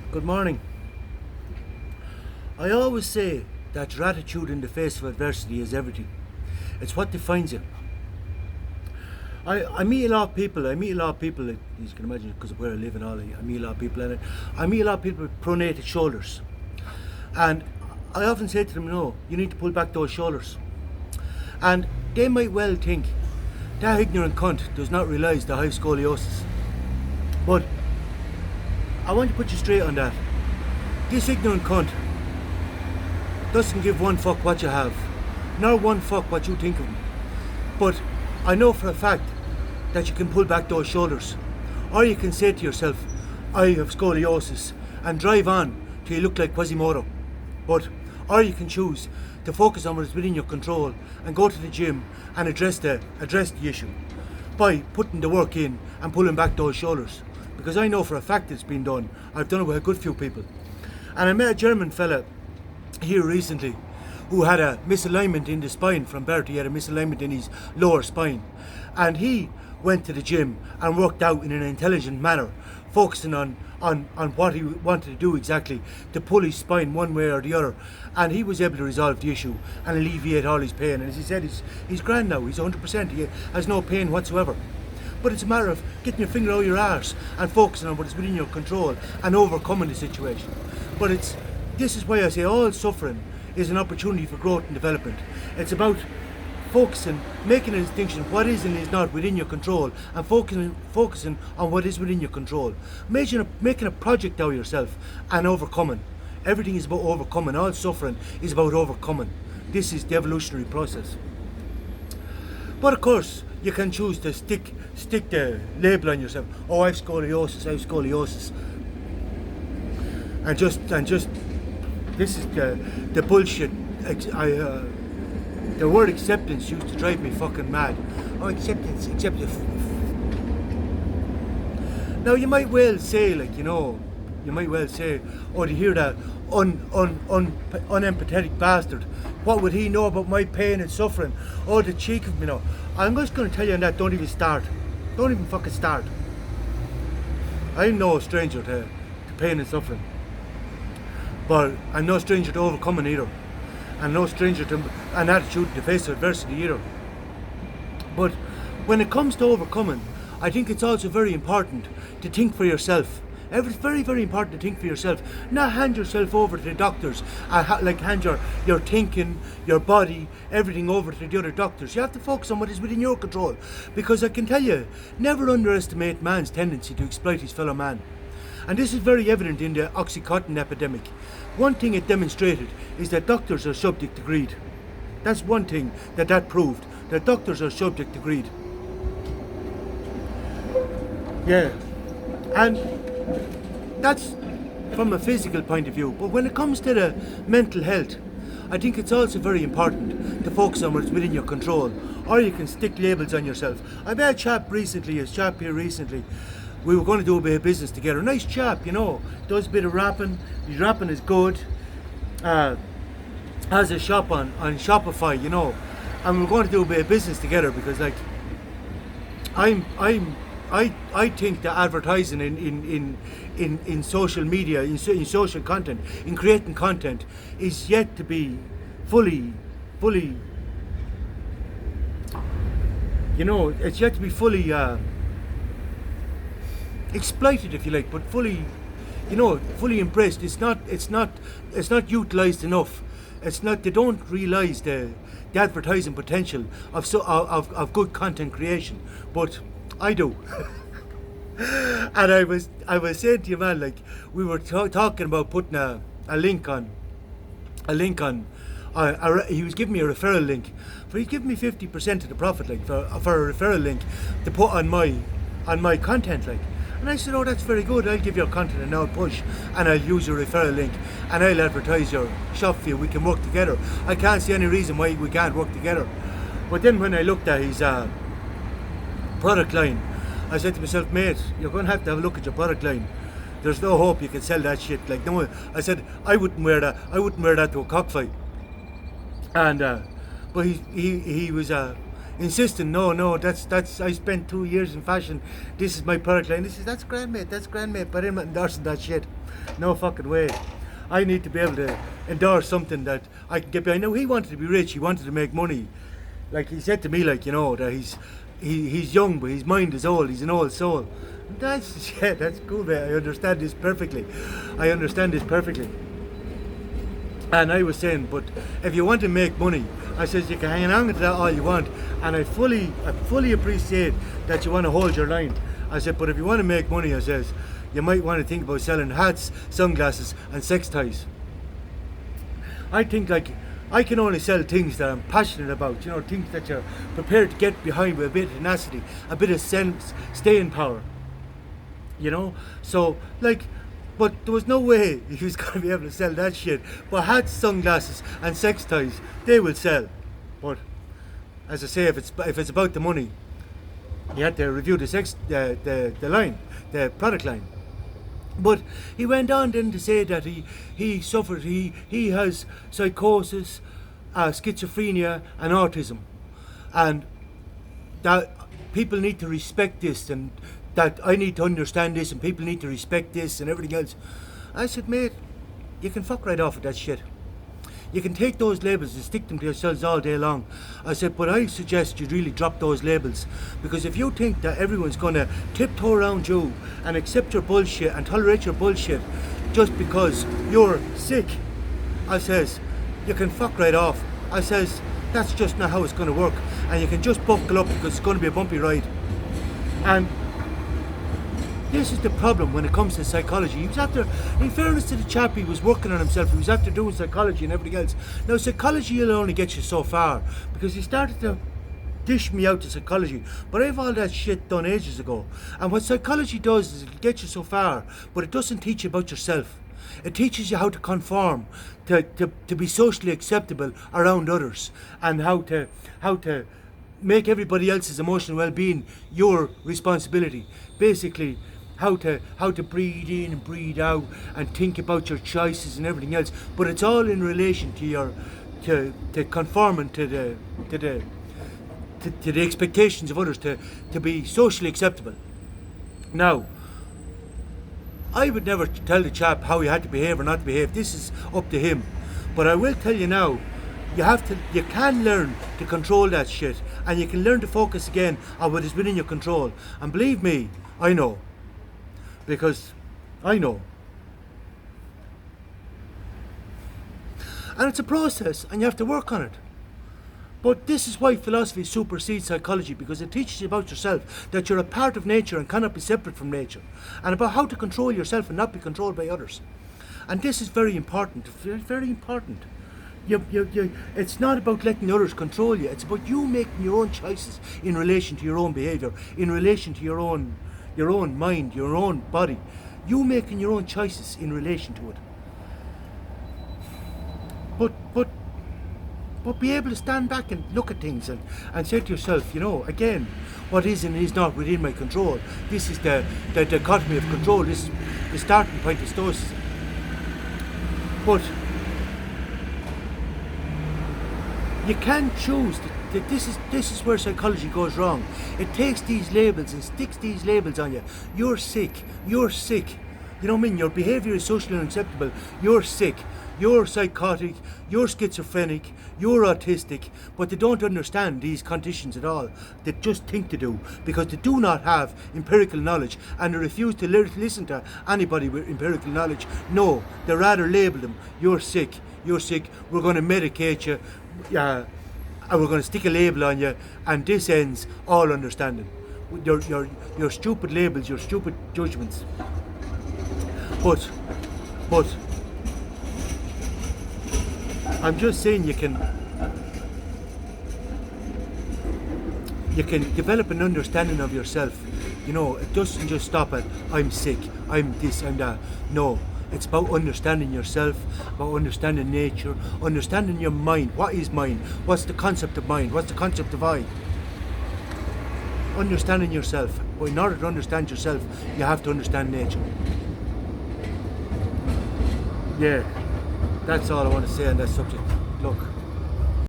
Good morning. I always say that your attitude in the face of adversity is everything. It's what defines you. I meet a lot of people. I meet a lot of people. As you can imagine, because of where I live and all, I meet a lot of people, and I meet a lot of people with pronated shoulders. And I often say to them, "No, you need to pull back those shoulders." And they might well think that ignorant cunt does not realise that I have scoliosis. But I want to put you straight on that. This ignorant cunt doesn't give one fuck what you have, nor one fuck what you think of him. But I know for a fact that you can pull back those shoulders, or you can say to yourself, "I have scoliosis," and drive on till you look like Quasimodo. Or you can choose to focus on what is within your control and go to the gym and address the issue by putting the work in and pulling back those shoulders. Because I know for a fact it's been done. I've done it with a good few people. And I met a German fella here recently who had a misalignment in the spine from birth. He had a misalignment in his lower spine. And he went to the gym and worked out in an intelligent manner, focusing on what he wanted to do exactly to pull his spine one way or the other. And he was able to resolve the issue and alleviate all his pain. And as he said, he's grand now, he's 100%, he has no pain whatsoever. But it's a matter of getting your finger out your arse and focusing on what is within your control and overcoming the situation. But this is why I say all suffering is an opportunity for growth and development. It's about focusing, making a distinction of what is and is not within your control, and focusing on what is within your control. Making a project out of yourself and overcoming. Everything is about overcoming. All suffering is about overcoming. This is the evolutionary process. But of course, you can choose to stick the label on yourself. "Oh, I have scoliosis. And just this is the bullshit. The word acceptance used to drive me fucking mad. "Oh, acceptance. Now you might well say, "Oh, to hear that unempathetic bastard. What would he know about my pain and suffering? Oh, the cheek of me now." I'm just going to tell you on that, don't even start. Don't even fucking start. I'm no stranger to pain and suffering. But I'm no stranger to overcoming either. I'm no stranger to an attitude in the face of adversity either. But when it comes to overcoming, I think it's also very important to think for yourself. It's very, very important to think for yourself. Not hand yourself over to the doctors, hand your thinking, your body, everything over to the other doctors. You have to focus on what is within your control. Because I can tell you, never underestimate man's tendency to exploit his fellow man. And this is very evident in the Oxycontin epidemic. One thing it demonstrated is that doctors are subject to greed. That's one thing that proved, that doctors are subject to greed. Yeah. And that's from a physical point of view. But when it comes to the mental health, I think it's also very important to focus on what's within your control. Or you can stick labels on yourself. I met a chap here recently. We were going to do a bit of business together. Nice chap, does a bit of rapping. His rapping is good. Has a shop on Shopify, and we're going to do a bit of business together because, I think that advertising in social media, in social content, in creating content, is yet to be fully, it's yet to be fully exploited, if you like, but fully embraced. It's not utilised enough. They don't realise the advertising potential of good content creation, but I do. And I was saying to you, man, we were talking about putting a link on. He was giving me a referral link, but he's giving me 50% of the profit, for a referral link to put on my content, And I said, "Oh, that's very good. I'll give your content an out push, and I'll use your referral link, and I'll advertise your shop for you. We can work together. I can't see any reason why we can't work together." But then when I looked at his product line, I said to myself, "Mate, you're going to have a look at your product line. There's no hope you can sell that shit." No, I said, I wouldn't wear that to a cockfight. And but he was insisting, no, that's I spent 2 years in fashion. This is my product line. He says, that's grand, mate, but I'm not endorsing that shit. No fucking way. I need to be able to endorse something that I can get behind. Now, he wanted to be rich, he wanted to make money. Like, he said to me, like, that he's young, but his mind is old, he's an old soul. That's cool, mate. I understand this perfectly. And I was saying, but if you want to make money, I says, you can hang on to that all you want, and I fully appreciate that you want to hold your line. I said, but if you want to make money, I says, you might want to think about selling hats, sunglasses, and sex toys. I think, like, I can only sell things that I'm passionate about, things that you're prepared to get behind with a bit of tenacity, a bit of staying power, So, like, but there was no way he was going to be able to sell that shit. But hats, sunglasses, and sex toys, they will sell. But as I say, if it's about the money, he had to review the line, the product line. But he went on then to say that he has psychosis, schizophrenia, and autism, and that people need to respect this, and that I need to understand this, and people need to respect this, and everything else. I said, mate, you can fuck right off with that shit. You can take those labels and stick them to yourselves all day long. I said, but I suggest you really drop those labels, because if you think that everyone's going to tiptoe around you and accept your bullshit and tolerate your bullshit just because you're sick, I says, you can fuck right off. I says, that's just not how it's going to work, and you can just buckle up, because it's going to be a bumpy ride. And this is the problem when it comes to psychology. He was after, in fairness to the chap, he was working on himself. He was after doing psychology and everything else. Now, psychology will only get you so far, because he started to dish me out to psychology. But I have all that shit done ages ago. And what psychology does is it gets you so far, but it doesn't teach you about yourself. It teaches you how to conform, to be socially acceptable around others, and how to make everybody else's emotional well-being your responsibility. Basically, how to breathe in and breathe out, and think about your choices and everything else. But it's all in relation to your to conforming to the expectations of others, to be socially acceptable. Now, I would never tell the chap how he had to behave or not behave. This is up to him. But I will tell you now, you can learn to control that shit, and you can learn to focus again on what is within your control. And believe me, I know. Because I know. And it's a process, and you have to work on it. But this is why philosophy supersedes psychology, because it teaches you about yourself, that you're a part of nature and cannot be separate from nature, and about how to control yourself and not be controlled by others. And this is very important, very important. It's not about letting others control you, it's about you making your own choices in relation to your own behaviour, in relation to your own mind, your own body. You making your own choices in relation to it. But be able to stand back and look at things and say to yourself, again, what is and is not within my control. This is the dichotomy of control. This is the starting point of Stoicism. But you can choose that this is where psychology goes wrong. It takes these labels and sticks these labels on you. You're sick. You know what I mean? Your behaviour is socially unacceptable. You're sick. You're psychotic. You're schizophrenic. You're autistic. But they don't understand these conditions at all. They just think they do, because they do not have empirical knowledge, and they refuse to listen to anybody with empirical knowledge. No, they rather label them. You're sick. We're going to medicate you. And we're going to stick a label on you, and this ends all understanding. Your stupid labels, your stupid judgments. But I'm just saying you can develop an understanding of yourself. It doesn't just stop at I'm sick, I'm this, I'm that. No. It's about understanding yourself, about understanding nature, understanding your mind. What is mind? What's the concept of mind? What's the concept of I? Understanding yourself. But in order to understand yourself, you have to understand nature. Yeah, that's all I want to say on that subject. Look.